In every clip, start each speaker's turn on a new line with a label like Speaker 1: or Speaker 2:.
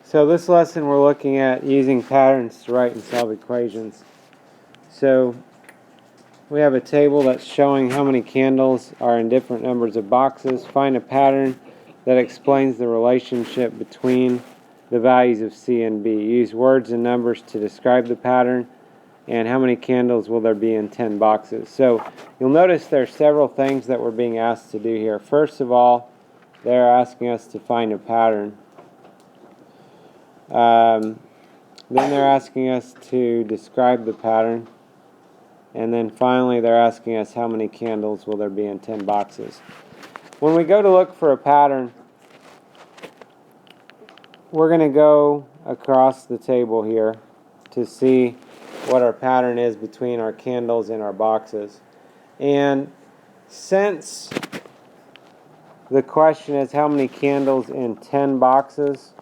Speaker 1: So this lesson we're looking at using patterns to write and solve equations. So we have a table that's showing how many candles are in different numbers of boxes. Find a pattern that explains the relationship between the values of C and B. Use words and numbers to describe the pattern, and how many candles will there be in 10 boxes. So you'll notice there are several things that we're being asked to do here. First of all, they're asking us to find a pattern. Then they're asking us to describe the pattern. And then finally they're asking us how many candles will there be in 10 boxes. When we go to look for a pattern, we're going to go across the table here to see what our pattern is between our candles and our boxes. And since the question is how many candles in 10 boxes,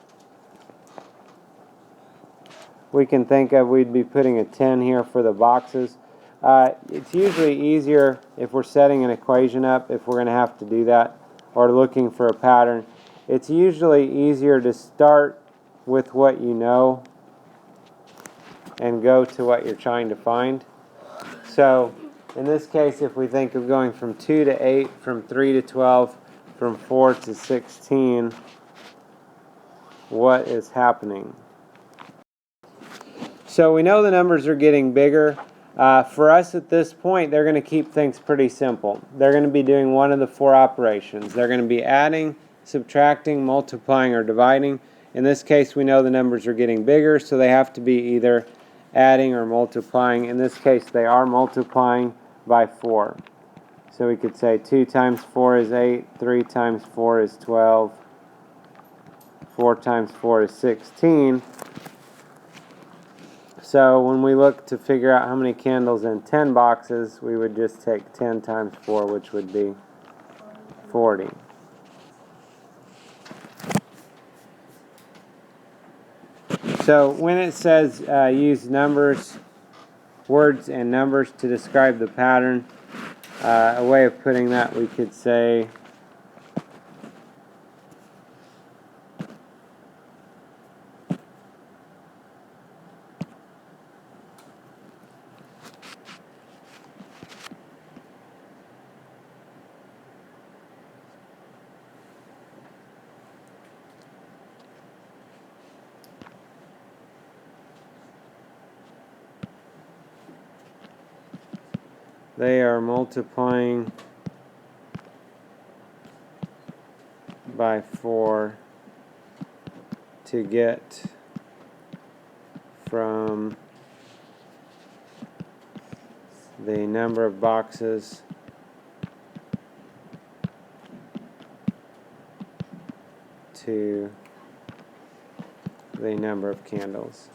Speaker 1: we can think of we'd be putting a 10 here for the boxes. It's usually easier if we're setting an equation up, if we're going to have to do that, or looking for a pattern. It's usually easier to start with what you know and go to what you're trying to find. So in this case, if we think of going from 2 to 8, from 3 to 12, from 4 to 16, what is happening? So we know the numbers are getting bigger. For us at this point, they're going to keep things pretty simple. They're going to be doing one of the four operations. They're going to be adding, subtracting, multiplying, or dividing. In this case, we know the numbers are getting bigger, so they have to be either adding or multiplying. In this case, they are multiplying by 4. So we could say 2 times 4 is 8, 3 times 4 is 12, 4 times 4 is 16. So when we look to figure out how many candles in 10 boxes, we would just take 10 times 4, which would be 40. So when it says use numbers, words and numbers to describe the pattern, a way of putting that, we could say they are multiplying by 4 to get from the number of boxes to the number of candles.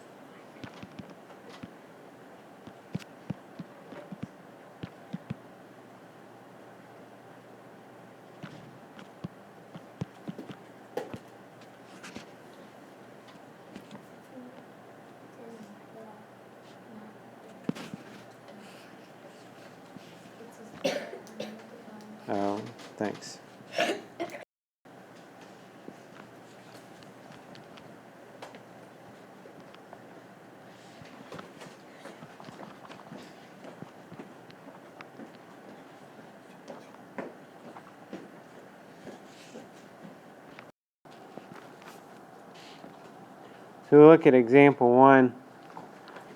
Speaker 1: Oh, thanks. So we look at example 1.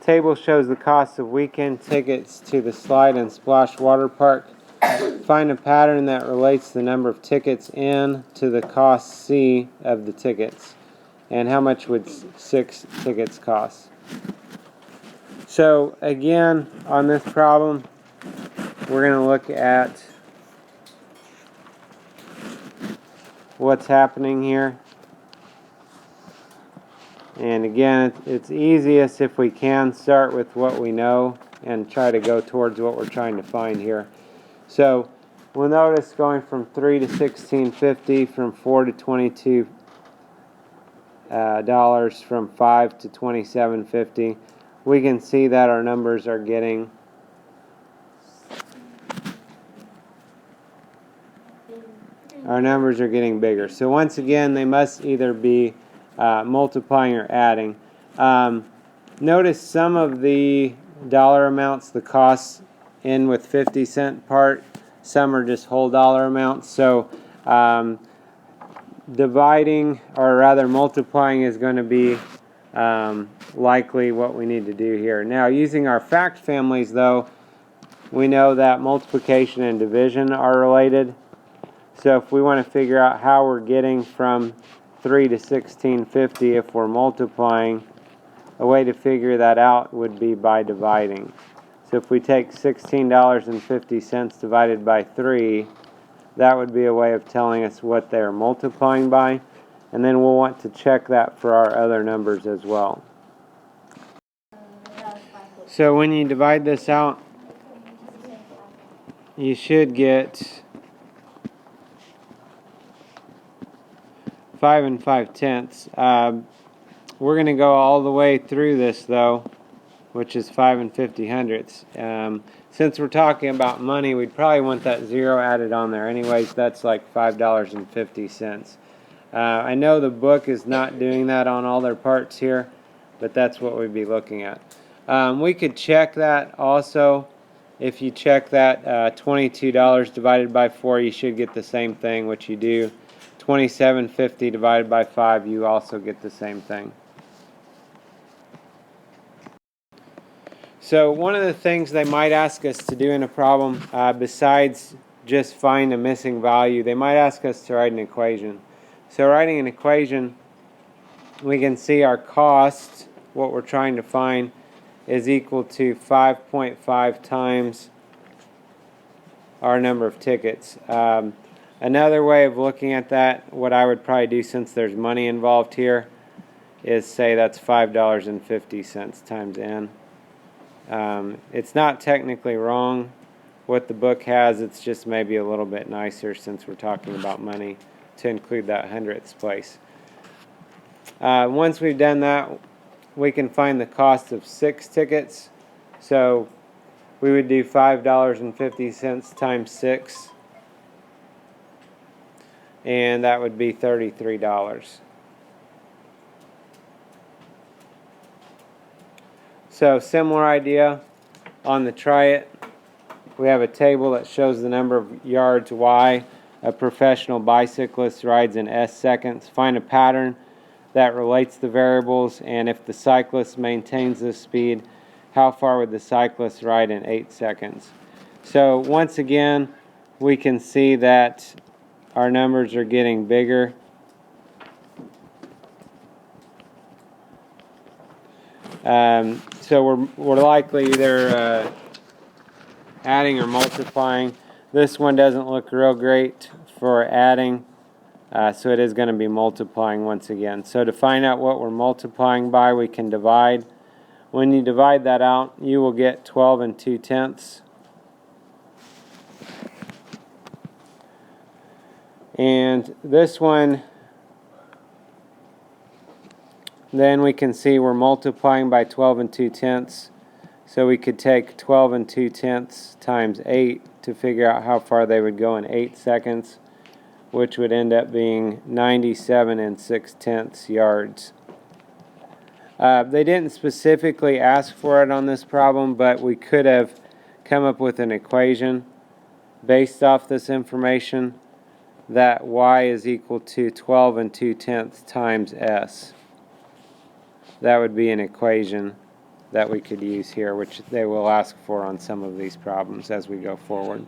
Speaker 1: The table shows the cost of weekend tickets to the Slide and Splash Water Park. Find a pattern that relates the number of tickets N to the cost C of the tickets. And how much would 6 tickets cost? So again, on this problem, we're going to look at what's happening here. And again, it's easiest if we can start with what we know and try to go towards what we're trying to find here. So we'll notice going from 3 to $16.50, from 4 to $22, from 5 to $27.50. We can see that our numbers are getting bigger. So once again, they must either be multiplying or adding. Notice some of the dollar amounts, the costs in with 50-cent part, some are just whole dollar amounts. So dividing, or rather multiplying, is going to be likely what we need to do here. Now, using our fact families, though, we know that multiplication and division are related. So if we want to figure out how we're getting from 3 to 1650 if we're multiplying, a way to figure that out would be by dividing. So if we take $16.50 divided by 3, that would be a way of telling us what they're multiplying by. And then we'll want to check that for our other numbers as well. So when you divide this out, you should get 5 5/10. We're going to go all the way through this, though, which is 5 50/100. Since we're talking about money, we'd probably want that 0 added on there. Anyways, that's like $5.50. I know the book is not doing that on all their parts here, but that's what we'd be looking at. We could check that also. If you check that $22 divided by 4, you should get the same thing, which you do. $27.50 divided by 5, you also get the same thing. So one of the things they might ask us to do in a problem, besides just find a missing value, they might ask us to write an equation. So writing an equation, we can see our cost, what we're trying to find, is equal to 5.5 times our number of tickets. Another way of looking at that, what I would probably do since there's money involved here, is say that's $5.50 times n. It's not technically wrong what the book has, it's just maybe a little bit nicer since we're talking about money to include that hundredths place. Once we've done that, we can find the cost of 6 tickets. So we would do $5.50 times 6, and that would be $33. So similar idea on the try it. We have a table that shows the number of yards Y a professional bicyclist rides in S seconds. Find a pattern that relates the variables, and if the cyclist maintains this speed, how far would the cyclist ride in 8 seconds? So once again, we can see that our numbers are getting bigger. So we're likely either adding or multiplying. This one doesn't look real great for adding, so it is going to be multiplying once again. So to find out what we're multiplying by, we can divide. When you divide that out, you will get 12 2/10. And this one, then we can see we're multiplying by 12 2/10. So we could take 12 2/10 times 8 to figure out how far they would go in 8 seconds, which would end up being 97 6/10 yards. They didn't specifically ask for it on this problem, but we could have come up with an equation based off this information that y is equal to 12 2/10 times s. That would be an equation that we could use here, which they will ask for on some of these problems as we go forward.